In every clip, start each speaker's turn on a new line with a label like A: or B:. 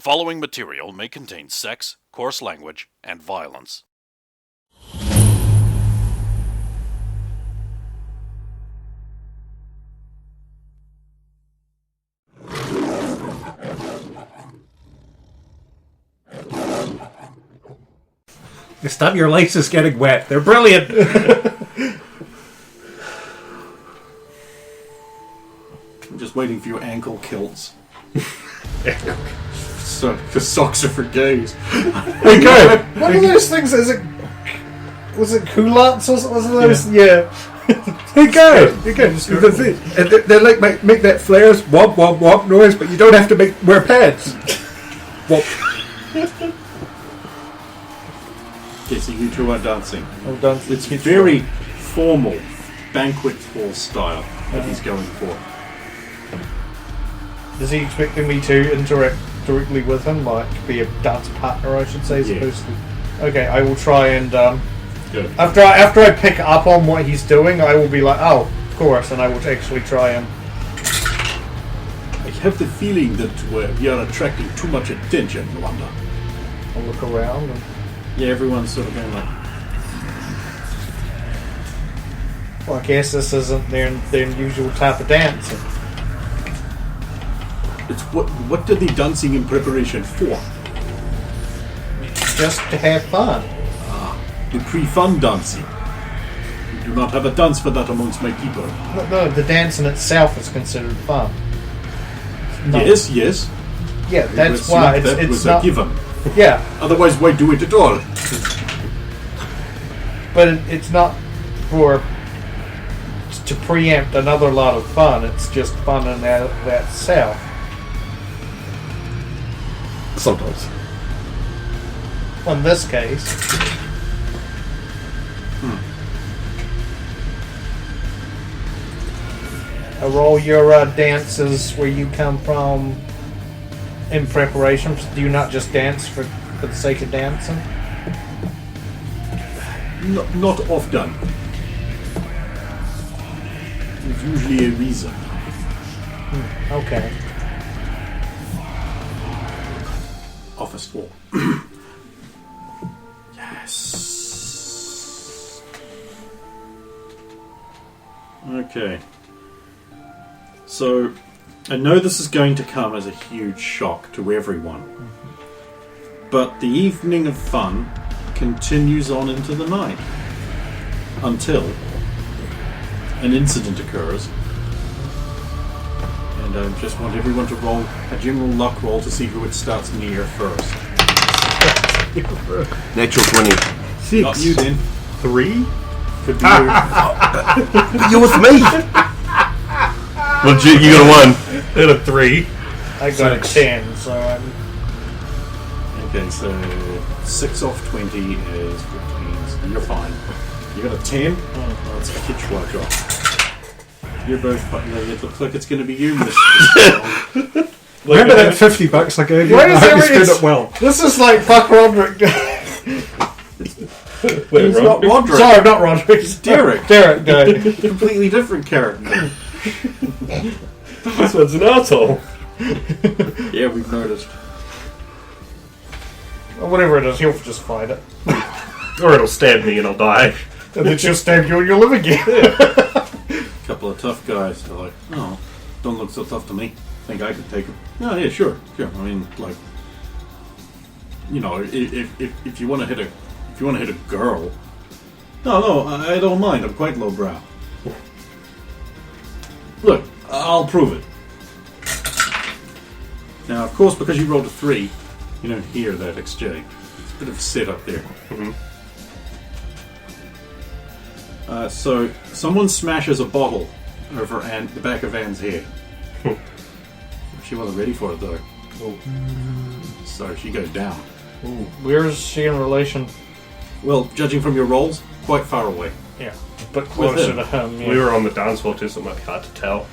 A: following material may contain sex, coarse language, and violence.
B: Stop your laces getting wet. They're brilliant.
C: I'm just waiting for your ankle kilts. So, because socks are for gays.
B: Hey, go. What are those things? Was it culottes or was it those? Yeah. Hey, go. They like make that flares womp womp womp noise, but you don't have to wear pads. Womp.
C: Okay, so you two are dancing.
B: Oh, dancing.
C: It's very formal, banquet hall style that he's going for.
B: Is he expecting me to interact directly with him, like be a dance partner, I should say, as opposed to... Okay, I will try and...
C: Good.
B: After I pick up on what he's doing, I will be like, oh, of course, and I will actually try and...
C: I have the feeling that we are attracting too much attention, Wanda.
B: I'll look around and...
C: Yeah, everyone's sort of going like...
B: Well, I guess this isn't their usual type of dancing.
C: It's what are they dancing in preparation for?
B: Just to have fun.
C: The pre-fun dancing. We do not have a dance for that amongst my people.
B: No, the dancing itself is considered fun.
C: Yes.
B: Yeah, that's why
C: that was
B: not
C: a given.
B: Yeah.
C: Otherwise, why do it at all?
B: But it's not to preempt another lot of fun. It's just fun in that itself.
D: Sometimes.
B: In this case. Are all your dances where you come from in preparation? Do you not just dance for the sake of dancing?
C: Not often. There's usually a reason.
B: Okay.
C: Office 4. Yes. Okay. So, I know this is going to come as a huge shock to everyone. But the evening of fun continues on into the night. Until an incident occurs. And I just want everyone to roll a general luck roll to see who it starts near first.
D: Natural 20.
B: 6.
C: Not you then.
B: 3?
C: Could be you.
D: You with me? Legit, you got a 1.
B: Got a 3. I got a 10, so I'm...
C: Okay, so 6 off 20 is 15. So you're fine. You got a 10? Oh, it's a hitch watch off. You're both fine. It looks like it's going to be you, Mr.
B: Remember
E: that $50 I gave you?
B: Why is
E: I hope you
B: everything-
E: spent it well.
B: This is like fuck Roderick.
C: Wait, it's not Roderick.
B: Sorry, not Roderick.
C: It's Derek.
B: Derek, no.
C: Completely different character.
D: This one's an asshole.
C: Yeah, we've noticed.
B: Or whatever it is, he'll just fight it.
D: Or it'll stab me and I'll die.
B: And then she'll stab you and you'll live again.
C: Couple of tough guys. They're like, oh, don't look so tough to me. Think I could take him? Oh, yeah, sure. I mean, like, you know, if you want to hit a girl, no, I don't mind. I'm quite lowbrow. Look, I'll prove it. Now, of course, because you rolled a 3, you don't hear that exchange. It's a bit of a setup there.
D: Mm-hmm.
C: So, someone smashes a bottle over the back of Anne's head. She wasn't ready for it, though.
B: Oh.
C: So she goes down.
B: Ooh. Where is she in relation?
C: Well, judging from your rolls, quite far away.
B: Yeah, but closer
C: him.
B: to him. Yeah.
D: We were on the dance floor too, so it might be hard to tell.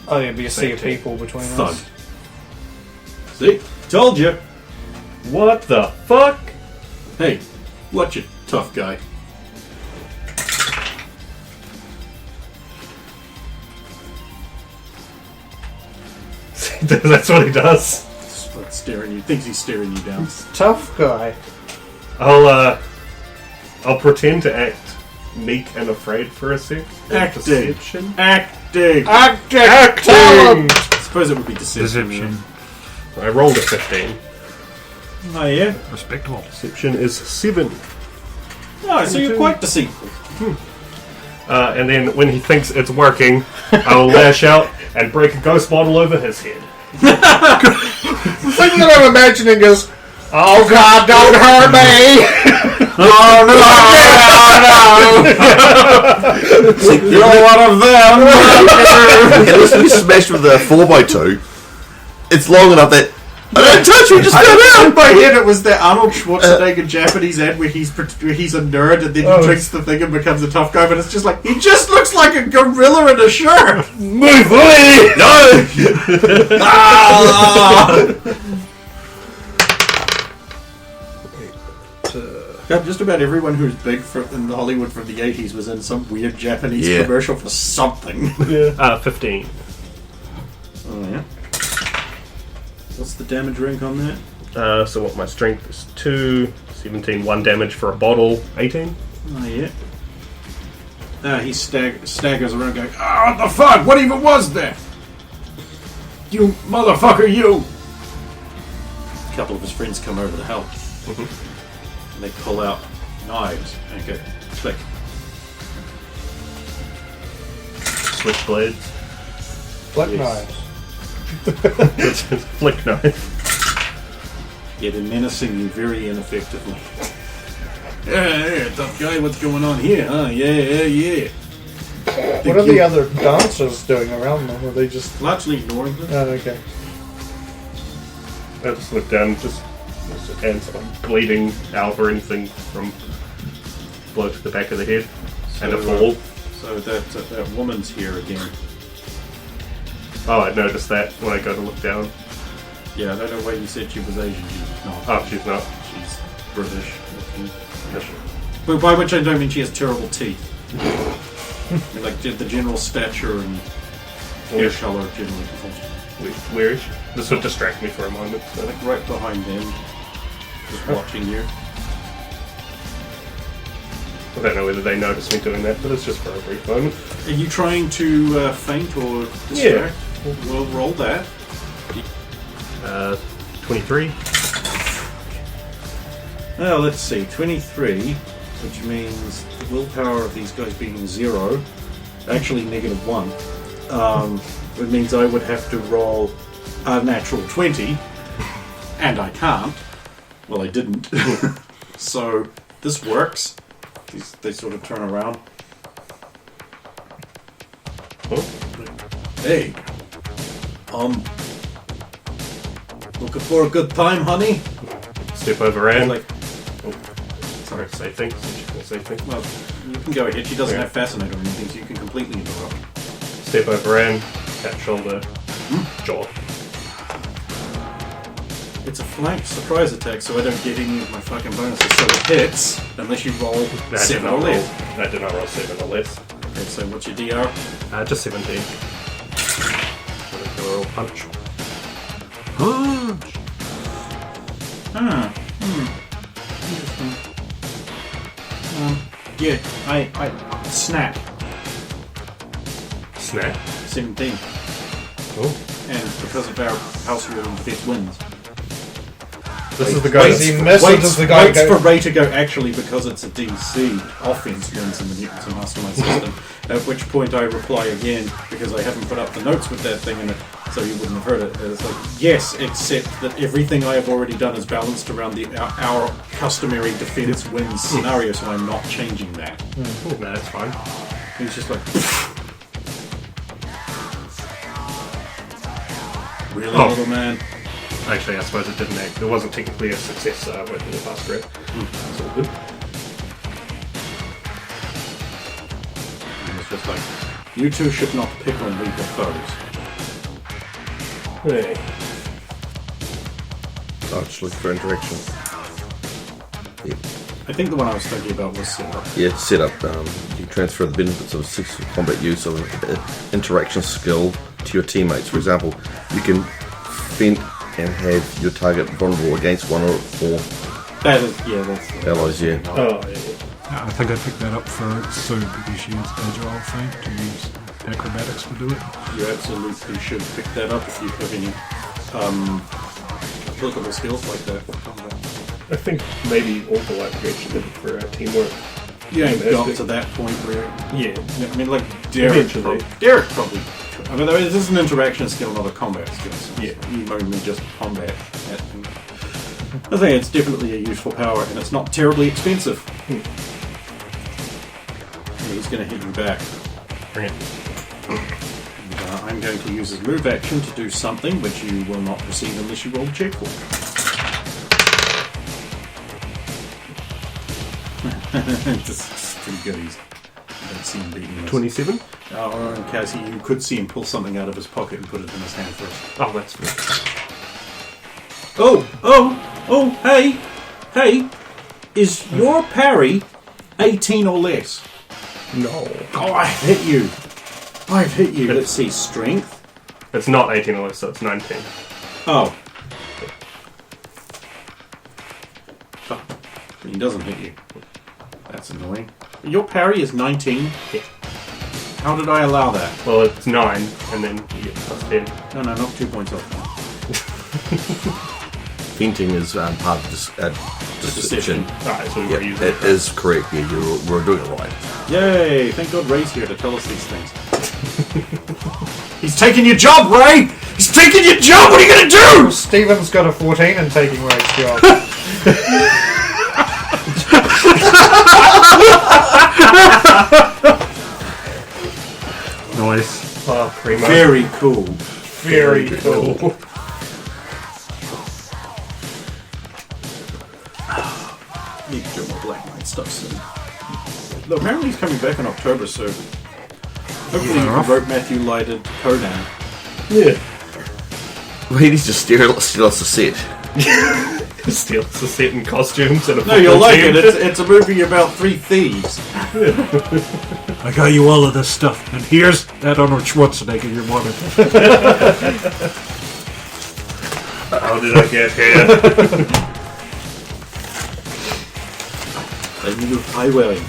B: Oh, there'd be a sea of people between
C: Thud.
B: us.
C: See? Told you.
D: What the fuck?
C: Hey, watch it, tough guy.
D: That's what he does.
C: Just like staring you. Thinks he's staring you down.
B: Tough guy.
D: I'll pretend to act meek and afraid for a sec.
C: Acting.
D: Deception.
C: Acting.
B: Acting!
C: I suppose it would be deception.
D: I rolled a 15.
C: Oh yeah.
A: Respectable.
D: Deception is 7.
C: Oh, so you're quite deceitful.
D: And then when he thinks it's working, I'll lash out and break a ghost bottle over his head.
B: The thing that I'm imagining is, oh God, don't hurt me! Oh no!
C: You're one of them!
E: It was really smashed with a 4x2. It's long enough that I don't touch you, just go down!
C: In my head it was that Arnold Schwarzenegger Japanese ad where he's a nerd and then he drinks the thing and becomes a tough guy, but it's just like, he just looks like a gorilla in a shirt!
D: Move away!
E: No!
C: God, just about everyone who's big in Hollywood from the 80s was in some weird Japanese commercial for something.
D: 15.
C: Oh yeah. What's the damage rank on that?
D: So what my strength is 2, 17, 1 damage for a bottle, 18.
C: Oh yeah. He staggers around going, what the fuck? What even was that? You motherfucker, you! A couple of his friends come over to help. And they pull out knives and go, click.
D: Switchblades.
B: Flick knives.
D: Flick knife.
C: Yeah, they're menacing you very ineffectively. Yeah, tough guy, what's going on here? Huh? Yeah.
B: What are the other dancers doing around them? Are they just...
C: Largely ignoring them.
B: Oh, okay.
D: I just look down, just hands like bleeding out or anything from blow to the back of the head and a fall.
C: So that woman's here again.
D: Oh, I noticed that when I go to look down.
C: Yeah, I don't know why you said she was Asian. She's not.
D: Oh, she's not.
C: She's British. But by which I don't mean she has terrible teeth. I mean, like the general stature and hair colour generally.
D: Where is she? This would distract me for a moment. So.
C: Like right behind them, just watching you.
D: I don't know whether they notice me doing that, but it's just for a brief moment.
C: Are you trying to feint or distract?
D: Yeah.
C: We'll roll that.
D: 23.
C: Well, let's see. 23, which means the willpower of these guys being 0, actually -1. It means I would have to roll a natural 20, and I can't. Well, I didn't. So this works. They sort of turn around.
D: Oh.
C: Hey, looking for a good time, honey?
D: Step over and
C: Like,
D: sorry, say things. She's gonna say things.
C: well, you can go ahead. She doesn't
D: Okay.
C: have fascinate or anything, so you can completely interrupt.
D: Step over and tap shoulder, jaw.
C: It's a flank surprise attack, so I don't get any of my fucking bonuses. So it hits, unless you roll
D: That
C: 7 or less.
D: That did not roll 7 or less.
C: Okay, so what's your DR?
D: Just 17. Roll punch.
C: Interesting. Yeah, I snap.
D: Snap.
C: 17.
D: Oh.
C: And because of our house rule, it wins.
D: This is the guy
B: Waits-
D: that's...
B: he misses, does the guy
C: waits
B: go-
C: for Ray to go, actually, because it's a DC, offense wins in the Mutants Masterminds system. At which point I reply again, because I haven't put up the notes with that thing in it, so you wouldn't have heard it. It's like, yes, except that everything I have already done is balanced around our customary defense wins scenario, so I'm not changing that.
D: No, that's fine.
C: He's just like, really,
D: Oh.
C: little man?
D: Actually, I suppose it didn't act. It wasn't technically a success, so I went to the fast grade. It's all good.
C: And it's just like, you two should not pick on weaker foes.
D: Hey.
E: Oh, just look for interaction.
C: I think the one I was thinking about was setup.
E: Yeah, set up. You transfer the benefits of 6 combat use of interaction skill to your teammates. For example, you can spent and have your target vulnerable against one or more
C: That is, yeah, that's
E: allies, yeah.
D: Oh, yeah.
B: I think I picked that up for Sue because she has agile thing to use acrobatics to do it.
C: You absolutely should pick that up if you have any applicable skills like that for combat.
D: I think maybe overlap actually for teamwork.
C: You ain't
D: Yeah,
C: got
D: that's
C: to that point where...
D: Yeah.
C: I mean, like, Derek
D: Eventually.
C: probably... I mean, this is an interaction skill, not a combat skill. So
D: Yeah.
C: You only just combat at things. I think it's definitely a useful power, and it's not terribly expensive. And he's going to hit you back.
D: Bring it.
C: And, I'm going to use his move action to do something which you will not receive unless you roll a check for. This is pretty good. I don't see him beating this.
D: 27?
C: Oh, in case you could see him pull something out of his pocket and put it in his hand first.
D: Oh, that's good.
C: Oh, hey, is your parry 18 or less?
D: No.
C: Oh, I've hit you. Let's see, strength.
D: It's not 18 or less, so it's 19.
C: Oh. Fuck. He doesn't hit you. That's annoying. Your parry is 19?
D: Yeah.
C: How did I allow that?
D: Well, it's 9, and then you get plus 10.
C: No, knock 2 points off.
E: Feinting is part of this deception.
D: Alright, so
E: Yeah,
D: we're using
E: it is correct. Yeah, we're doing it right.
C: Yay! Thank God Ray's here to tell us these things. He's taking your job, Ray! He's taking your job! What are you gonna do?
B: Steven's got a 14 and taking Ray's job.
D: Nice. Oh, primo.
C: Very cool.
D: Very cool.
C: Need to do more Black Knight stuff soon. Though apparently he's coming back in October, so hopefully you can rope Matthew Lighted Conan.
D: Yeah.
E: Well, he needs to steal us a set.
D: Steals a set in costumes and a
C: No, you'll
D: football
C: like
D: team.
C: it. It's a movie about 3 thieves.
B: I got you all of this stuff, and here's that Arnold Schwarzenegger you wanted.
D: How did I get here?
C: A new highway.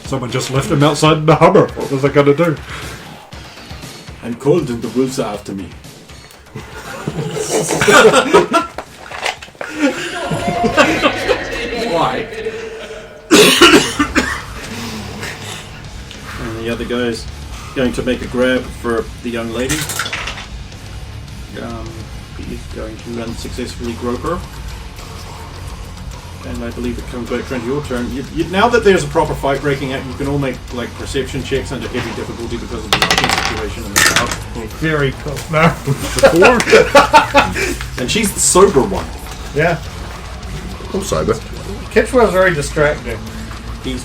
B: Someone just left him outside the Hummer. What was I going to do?
C: I'm cold and the wolves are after me. Why? And the other guy's going to make a grab for the young lady. He's going to unsuccessfully grope her. And I believe it comes back around to your turn. Now that there's a proper fight breaking out, you can all make like perception checks under heavy difficulty because of the knocking situation in the crowd.
B: Very cool. No.
C: And she's the sober one.
B: Yeah.
E: I'm sober.
B: Kitchwell's very distracting.
C: He's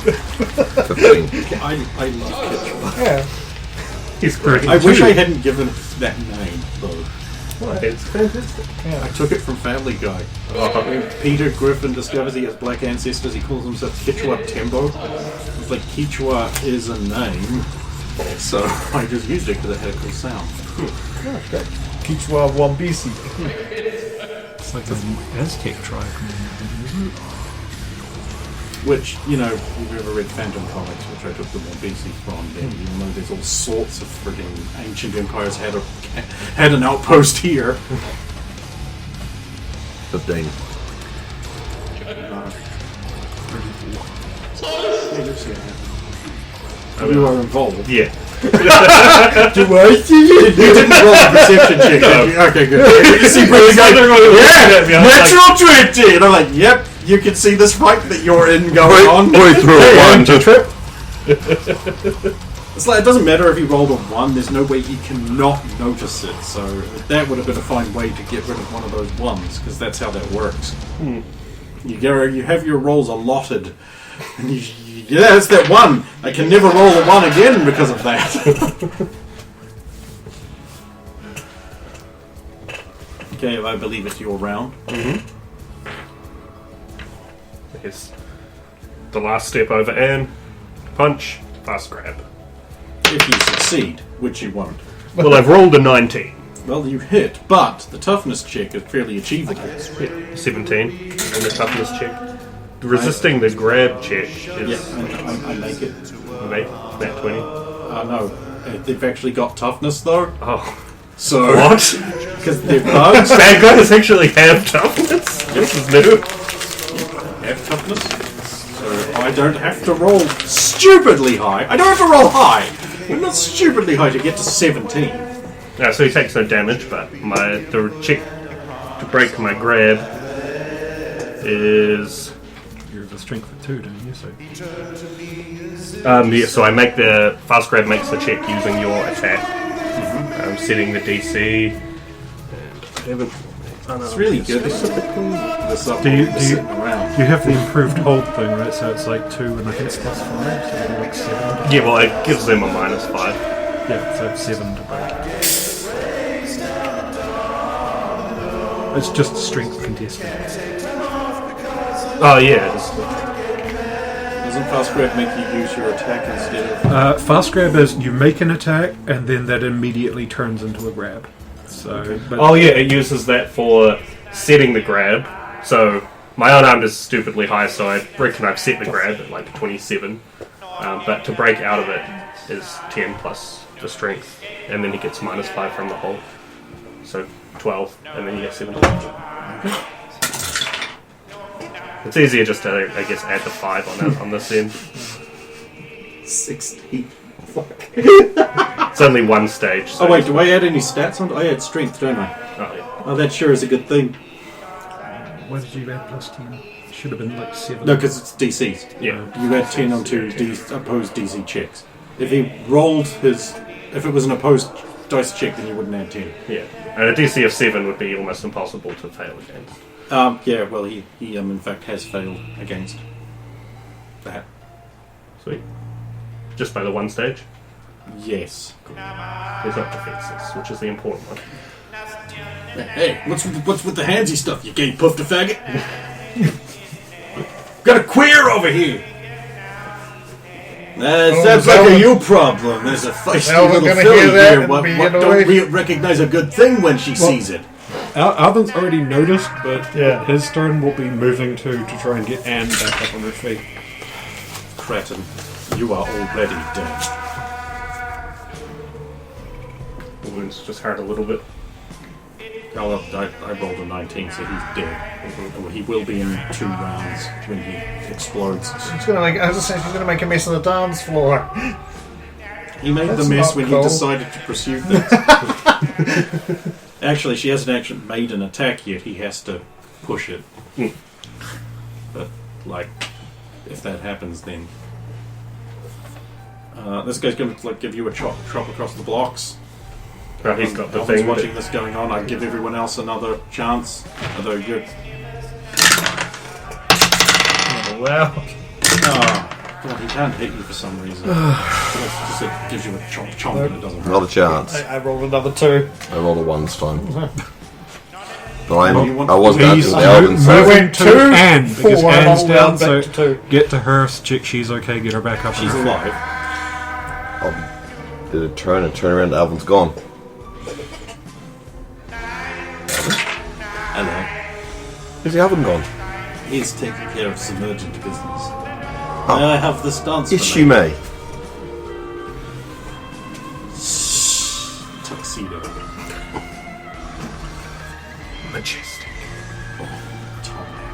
E: 15.
C: I love Kitchell.
B: Yeah.
D: He's great.
C: I wish I hadn't given it that name though.
D: Why? It's fantastic.
C: I took it from Family Guy. When Peter Griffin discovers he has black ancestors, he calls himself Kichwa Tembo. It's like Kichwa is a name, so I just used it because it had a cool sound.
B: Kichwa Wambisi. It's like an Aztec tribe.
C: Which, you know, if you've ever read Phantom Comics, which I took the Wambisi from, then you know there's all sorts of friggin' ancient empires had an outpost here.
E: 15.
C: You are involved.
D: Yeah.
C: You didn't roll a perception check, did you? Okay, good. You see British guy natural 20! And I'm like, yep, you can see this fight that you're in going on.
E: Boy, through a one.
B: Trip.
C: It's like, it doesn't matter if he rolled a 1, there's no way he cannot notice it, so that would have been a fine way to get rid of one of those 1s, because that's how that works. You have your rolls allotted, and yeah, it's that 1. I can never roll a 1 again because of that. Okay, I believe it's your round.
D: Yes. The last step over Anne. Punch. Fast grab.
C: if you succeed, which you won't.
D: Well, I've rolled a 19.
C: Well, you hit, but the toughness check is fairly achievable.
D: 17 in the toughness check. Resisting the grab check is...
C: Yeah, I make it.
D: Make that 20.
C: No, they've actually got toughness, though.
D: Oh.
C: So...
D: What?
C: Because they're bugs.
D: Vanguards actually have toughness? This is new.
C: Have toughness. So I don't have to roll stupidly high. I don't have to roll high, but not stupidly high to get to 17.
D: Yeah, so he takes no damage, but the check to break my grab is...
B: You have a strength of 2, don't you? So
D: yeah, so I make the... Fast grab makes the check using your attack. I'm setting the DC.
C: It's really good.
B: do you have the improved hold thing, right? So it's like 2 and I think it's +5, so it'll be like 7.
D: Yeah, well, it gives them a -5.
B: Yeah, so it's 7 to break. It's just strength contested.
D: Oh, yeah. It is.
C: Doesn't fast grab make you use your attack instead of...
B: Fast grab is you make an attack and then that immediately turns into a grab. So, but
D: Oh, yeah, it uses that for setting the grab. So my unarmed is stupidly high, so I reckon I've set the grab at like 27. But to break out of it is 10 plus the strength, and then he gets -5 from the hold. So 12, and then you get 17. It's easier just to, I guess, add the 5 on this end.
C: 16.
D: It's only one stage. So
C: Oh wait, do I add any stats on? I add strength, don't I?
D: Oh, yeah.
C: Oh, that sure is a good thing.
B: what did you add +10? Should have been like 7.
C: No, because it's DCs.
D: Yeah.
C: You add 10 onto opposed DC checks. If he rolled his... If it was an opposed dice check, then you wouldn't add 10.
D: Yeah. And a DC of 7 would be almost impossible to fail against.
C: Yeah, well, he in fact has failed against that.
D: Sweet. Just by the one stage?
C: Yes.
D: There's not defenses, which is the important one.
C: Hey, what's with the handsy stuff, you gay puffed a faggot? Got a queer over here! Sounds like a you problem. There's a feisty little filly here. What don't we recognize a good thing when she sees it?
B: Alvin's already noticed, but his turn will be moving to try and get Anne back up on her feet.
C: Cretin, you are already dead.
D: The wounds just hurt a little bit.
C: Oh, I rolled a 19, so he's dead. He will be in 2 rounds when he explodes.
F: She's gonna make. As I said, she's gonna make a mess on the dance floor.
C: He made
F: That's
C: the mess
F: not
C: when
F: cool.
C: he decided to pursue things. Actually, she hasn't actually made an attack yet. He has to push it. But, like, if that happens, then this guy's going to give you a chop across the blocks.
D: Right, he's got the
C: Alvin's
D: thing.
C: watching this going on. I'd give everyone else another chance. Although you're...
F: Wow.
C: Oh, God, he can't hit you for some reason. It gives you a chomp and it doesn't hurt.
E: Not a chance.
F: I rolled another 2.
E: I rolled a 1 this time. But I was
C: Please,
E: going to the Alvin, so
B: Moving to
F: 2,
B: Anne, because
F: 4,
B: Anne's
F: I'll
B: down,
F: round
B: so
F: back to 2.
B: get to her, check she's okay, get her back up.
C: She's
B: on her feet.
C: alive.
E: did a turn and turn around, Alvin's gone.
C: Hello.
E: Where's the Alvin gone?
C: He's taking care of some urgent business. May I have this dance?
E: Yes,
C: for
E: you
C: me?
E: may.
C: Tuxedo.
D: Majestic.
C: Top hat.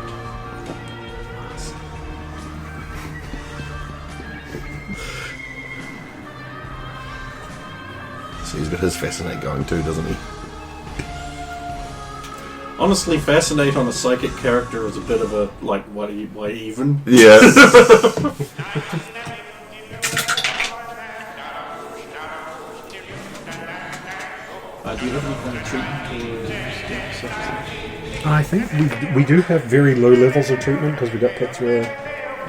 E: So he's got his fascinate going too, doesn't he?
C: Honestly, Fascinate on a psychic character is a bit of a, like, why even?
E: Yeah.
C: Do you have any kind of treatment for such as that?
B: I think we do have very low levels of treatment because we got put through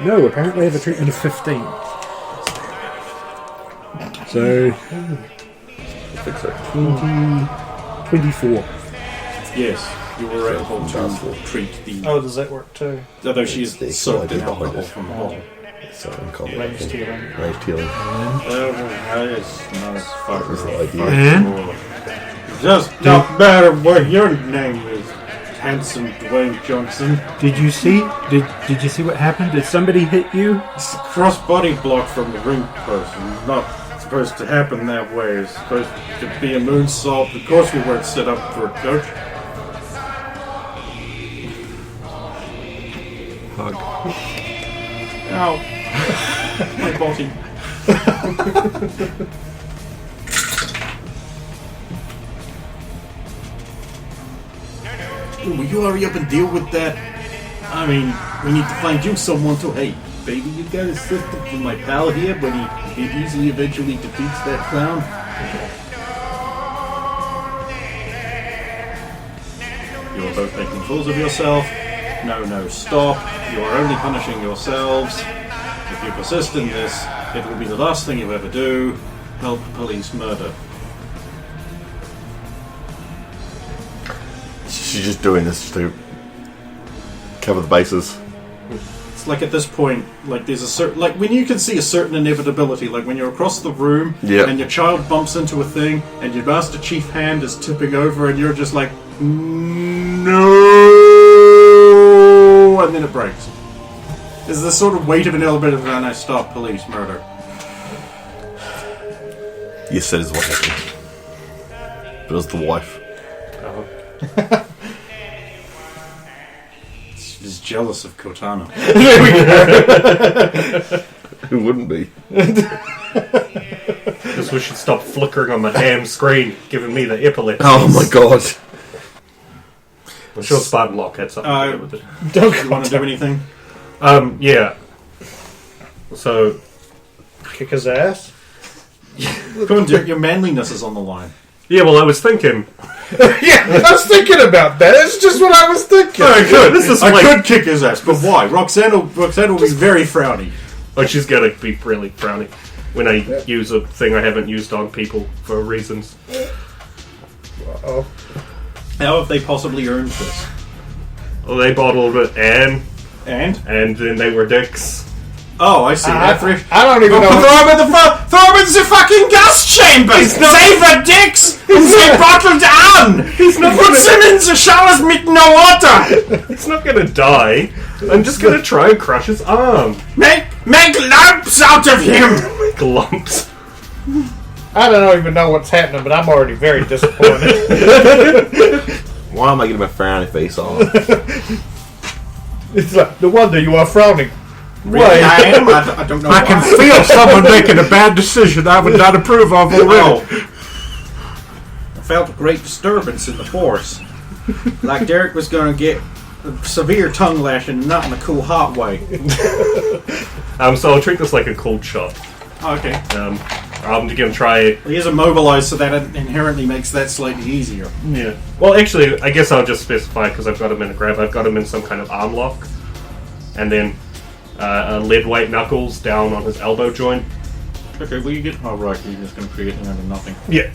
B: No, apparently I have a treatment of 15. So,
E: Fix it.
B: 24.
C: Yes, you were able to treat the...
F: Oh, does that work too?
C: Although she is
E: The
C: soaked in
E: equality behind
C: alcohol
E: it.
C: from the bottle.
E: So uncommon.
F: Ranged healing.
E: Ranged healing.
C: It's not as fucking
E: That's the idea.
B: And
C: Just don't matter what your name is, handsome Dwayne Johnson.
B: did you see? Did you see what happened? Did somebody hit you?
C: It's a cross-body block from the ring person. Not supposed to happen that way. It's supposed to be a moonsault. Of course we weren't set up for a coach.
B: Hug.
C: Ow. My body. Will you hurry up and deal with that? I mean, we need to find you someone to... Hey, baby, you got assistance from my pal here, but he easily eventually defeats that clown. You are both making fools of yourself. No, stop. You are only punishing yourselves. If you persist in this, it will be the last thing you ever do. Help police murder.
E: She's just doing this to cover the bases.
C: It's like at this point, like there's a certain, like when you can see a certain inevitability, like when you're across the room
E: Yep.
C: and your child bumps into a thing and your Master Chief hand is tipping over and you're just like, no, and then it breaks. There's this sort of weight of an element of, no, stop, police, murder.
E: Yes, that is what happened. But it was the wife.
C: She's jealous of Cortana.
E: Who wouldn't be?
D: Guess we should stop flickering on my damn screen, giving me the epilepsy.
E: Oh my god.
D: I'm sure Spartan Lock had something to do with it.
C: Don't you want to do anything?
D: Yeah. So,
F: Kick his ass.
C: Come on, Dirk, your manliness is on the line.
D: yeah, well, I was thinking.
F: Yeah, I was thinking about that. It's just what I was thinking.
C: I could.
D: This is
C: I
D: like-
C: could kick his ass, but why? Roxanne will be very frowny.
D: Oh, she's gonna be really frowny when I use a thing I haven't used on people for reasons.
F: Oh,
C: How have they possibly earned this?
D: Well, they bottled it and
C: And?
D: then they were dicks.
C: Oh, I see.
F: I don't even know.
C: Throw him in the throw him in the fucking gas chamber! Save the dicks! They bottled on!
D: He's not
C: Put
D: gonna,
C: him in the showers with no water!
D: he's not gonna die. I'm just gonna try and crush his arm.
C: Make lumps out of him!
D: Glumps.
F: I don't even know what's happening, but I'm already very disappointed.
E: Why am I getting my frowny face on?
F: It's like, no wonder you are frowning.
C: Really, I am. I don't know
B: I can
C: why.
B: feel someone making a bad decision I would not approve of already.
C: Oh. I felt a great disturbance in the force. Like Derek was going to get a severe tongue lashing, not in a cool, hot way.
D: So I'll treat this like a cold shot.
C: Okay.
D: I'm gonna try.
C: He is immobilized, so that inherently makes that slightly easier.
D: Yeah. Well, actually, I guess I'll just specify because I've got him in a grab. I've got him in some kind of arm lock, and then a lead weight knuckles down on his elbow joint.
C: Okay, well you get... Oh right, you're just going to create it out of nothing.
D: Yeah.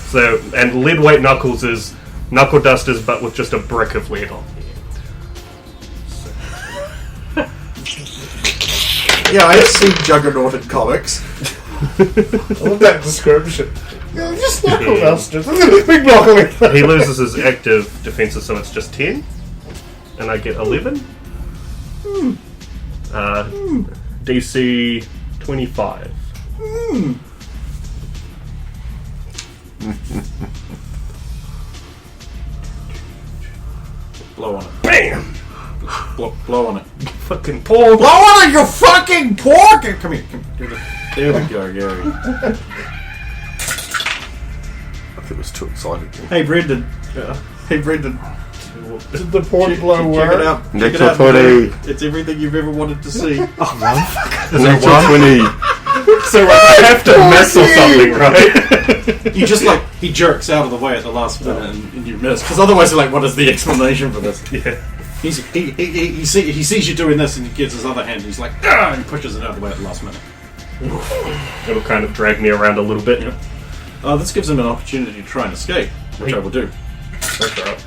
D: So, and lead weight knuckles is knuckle dusters, but with just a brick of lead on.
C: Yeah, I have seen Juggernaut in comics.
F: I love that description. Yeah, just knuckle dusters. Big block of it.
D: He loses his active defenses, so it's just 10, and I get 11. DC 25.
C: Blow on it.
D: Bam!
C: Blow on it.
D: Fucking Paul.
C: Blow on it, you fucking pork! Come here. There we go, Gary.
E: I think it was too excited.
C: Hey, Brendan.
D: Yeah.
C: Hey, Brendan.
F: Did the pork blow
C: Check
F: work?
C: it out. Check it
E: Natural
C: out.
E: 20.
C: It's everything you've ever wanted to see.
E: Natural 20.
D: So I have to miss or something, right?
C: You just like, he jerks out of the way at the last minute and you miss. Because otherwise you're like, what is the explanation for this?
D: Yeah.
C: He sees you doing this and he gets his other hand and he's like, ah, and he pushes it out of the way at the last minute.
D: It'll kind of drag me around a little bit.
C: Yep. This gives him an opportunity to try and escape, which I will do.
D: That's right.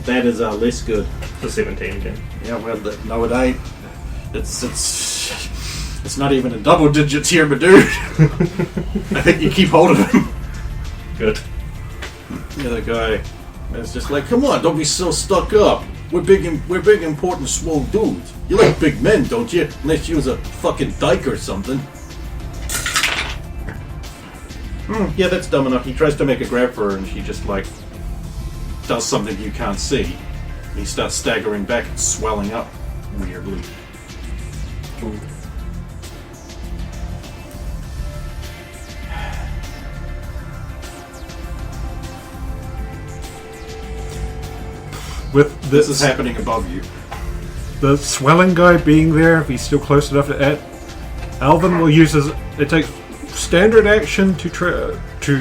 C: That is less good.
D: The 17 again.
C: Yeah, well, no, it ain't. It's not even in double digits here, but dude. I think you keep hold of him.
D: Good.
C: The other guy is just like, come on, don't be so stuck up. We're big, important, swole dudes. You like big men, don't you? Unless you was a fucking dyke or something. Yeah, that's dumb enough. He tries to make a grab for her, and she just like does something you can't see. He starts staggering back and swelling up weirdly. Ooh.
B: With
C: This is happening above you.
B: the swelling guy being there, if he's still close enough to it, Alvin will use his. It takes standard action to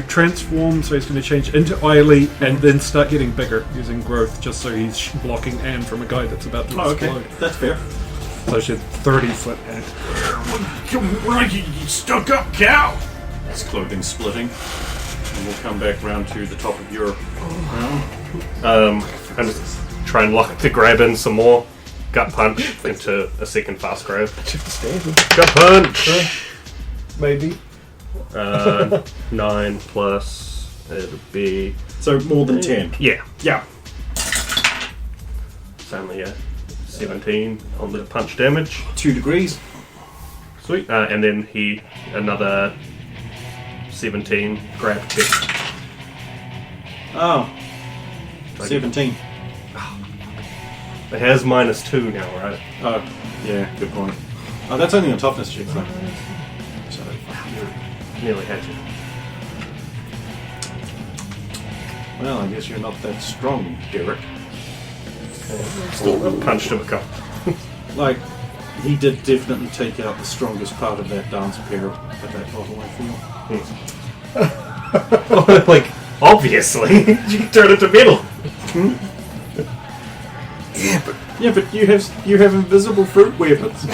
B: transform, so he's going to change into Eily and then start getting bigger using growth, just so he's blocking Anne from a guy that's about to explode.
C: Okay, that's fair.
B: So she's 30-foot Anne.
C: Right, you stuck up cow! His clothing splitting. And we'll come back round to the top of your round.
D: I'm just trying to lock the grab in some more. Gut punch into a second fast grab. Gut punch!
F: Maybe.
D: 9 plus, it'll be...
C: So more than 10.
D: Yeah.
C: Yeah.
D: It's only 17 on the punch damage.
C: 2 degrees.
D: Sweet. And then another 17 grab kick.
C: Oh. 17.
D: It has -2 now, right?
C: Oh, yeah, good point. Oh, that's only a toughness check, though. So,
D: Nearly had you.
C: well, I guess you're not that strong, Derek.
D: Still punched him a couple.
C: Like, he did definitely take out the strongest part of that dance pair at that bottle, I feel.
D: Like, obviously, you can turn it to metal.
C: Yeah, but you have invisible fruit weapons.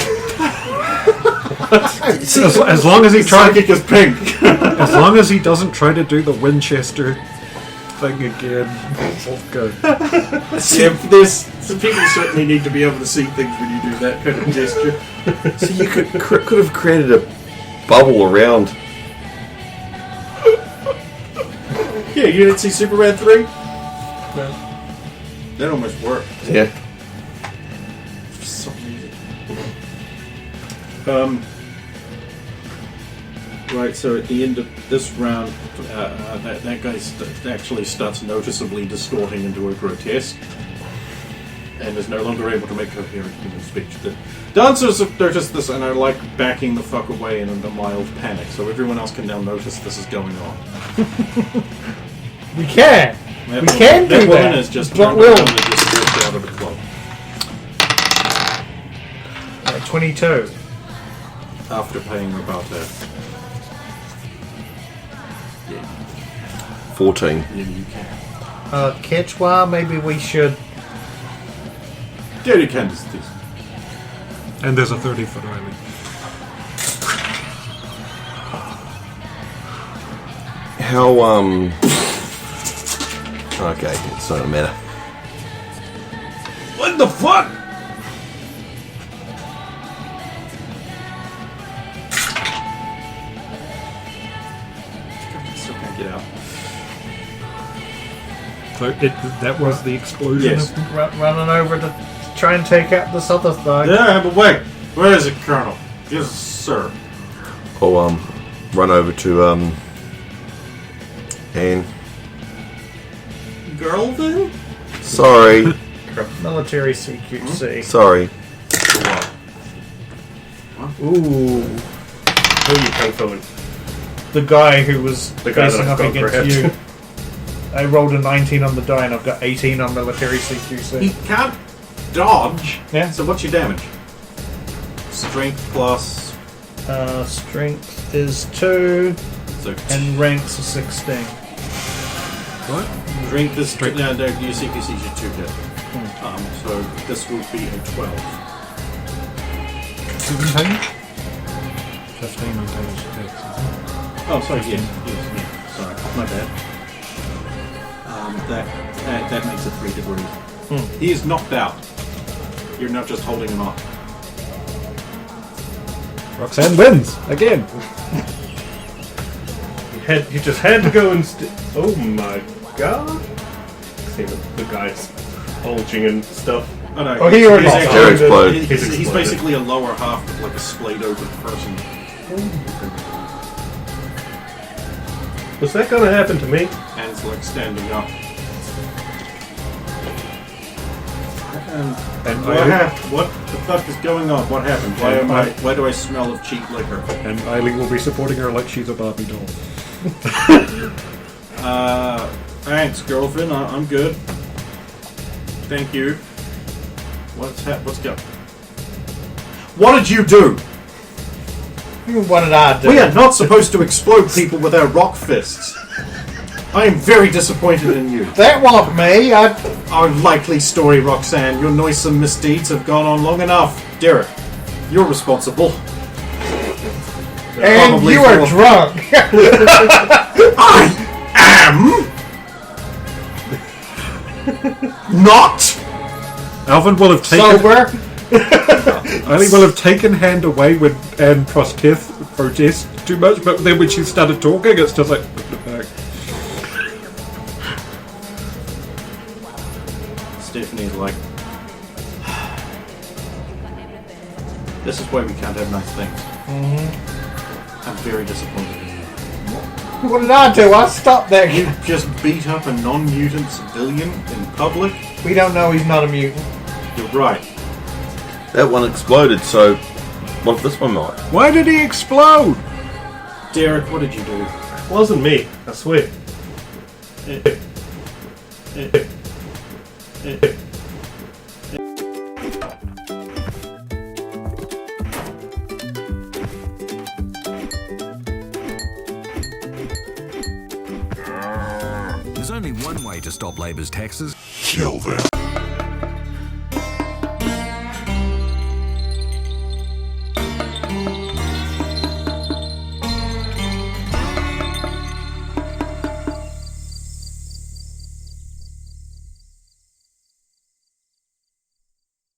B: As long as he tries,
C: Psychic is pink.
B: as long as he doesn't try to do the Winchester thing again, all good.
C: Yeah, some people certainly need to be able to see things when you do that kind of gesture.
E: So you could have created a bubble around.
C: Yeah, you didn't see Superman 3? No. That almost worked.
E: Yeah.
C: For some reason. Right, so at the end of this round, that guy actually starts noticeably distorting into a grotesque and is no longer able to make coherent human speech. The dancers have noticed this and are like backing the fuck away in a mild panic, so everyone else can now notice this is going on.
F: We can.
C: That
F: We can do
C: woman
F: that.
C: is just
F: But
C: turned
F: we'll-
C: around and just walked out of the club.
F: 22.
C: After paying about that.
E: 14.
C: Yeah, you can.
F: Quechua, maybe we should.
C: Yeah, you can just this.
B: And there's a 30-foot Eily.
E: How, okay, it's not a matter.
C: What the fuck? Still can't get out.
B: So that was the explosion.
C: Yes.
F: Running over to try and take out this other thug.
C: Yeah, but wait. Where is it, Colonel? Yes, sir.
E: I'll run over to Anne.
C: Girl, then?
E: Sorry.
F: Military CQC.
E: Sorry.
F: Ooh.
D: Who are you kung fuing?
F: The guy who was
D: The guy
F: facing
D: that
F: up
D: I
F: against
D: grabbed.
F: you. I rolled a 19 on the die and I've got 18 on military
C: He
F: CQC.
C: can't dodge.
F: Yeah.
C: So what's your damage? Strength plus...
F: Strength is 2
C: So
F: and ranks are 16.
B: What?
C: strength is... No, your CPC is 2 hit. So this will be a 12.
B: 17? 15 on damage attacks.
C: Oh, sorry, yes. Sorry, my bad. That makes it 3 degrees. He is knocked out. You're not just holding him up.
B: Roxanne wins again.
D: You just had to go and... oh my god. See the guy's bulging and stuff.
C: Oh, no,
F: Oh, he already
C: he's
F: exploded.
E: They're exploded.
C: He's
D: He's exploded.
C: basically a lower half of like a splayed open person.
D: Was that gonna happen to me?
C: Hands like standing up.
B: And
C: What the fuck is going on? What happened? Why do I smell of cheap liquor?
B: And Eileen will be supporting her like she's a Barbie doll.
C: Thanks, girlfriend. I'm good. Thank you. What's going? What did you do?
F: What did I do?
C: We are not supposed to explode people with our rock fists. I am very disappointed in you.
F: That wasn't me.
C: Our likely story, Roxanne. Your noisome misdeeds have gone on long enough. Derek, you're responsible.
F: And
C: Probably
F: you are
C: for-
F: drunk.
C: I am not.
B: Alvin will have taken
F: Sober.
B: Eileen will have taken hand away when Anne protests too much, but then when she started talking, it's just like.
C: Stephanie's like, this is why we can't have nice things. I'm very disappointed in you.
F: What did I do? I stopped that.
C: You just beat up a non-mutant civilian in public?
F: We don't know he's not a mutant.
C: You're right.
E: That one exploded, so what if this one might?
B: Why did he explode?
C: Derek, what did you do?
D: It wasn't me, I swear.
G: There's only one way to stop Labor's taxes.
H: Kill them.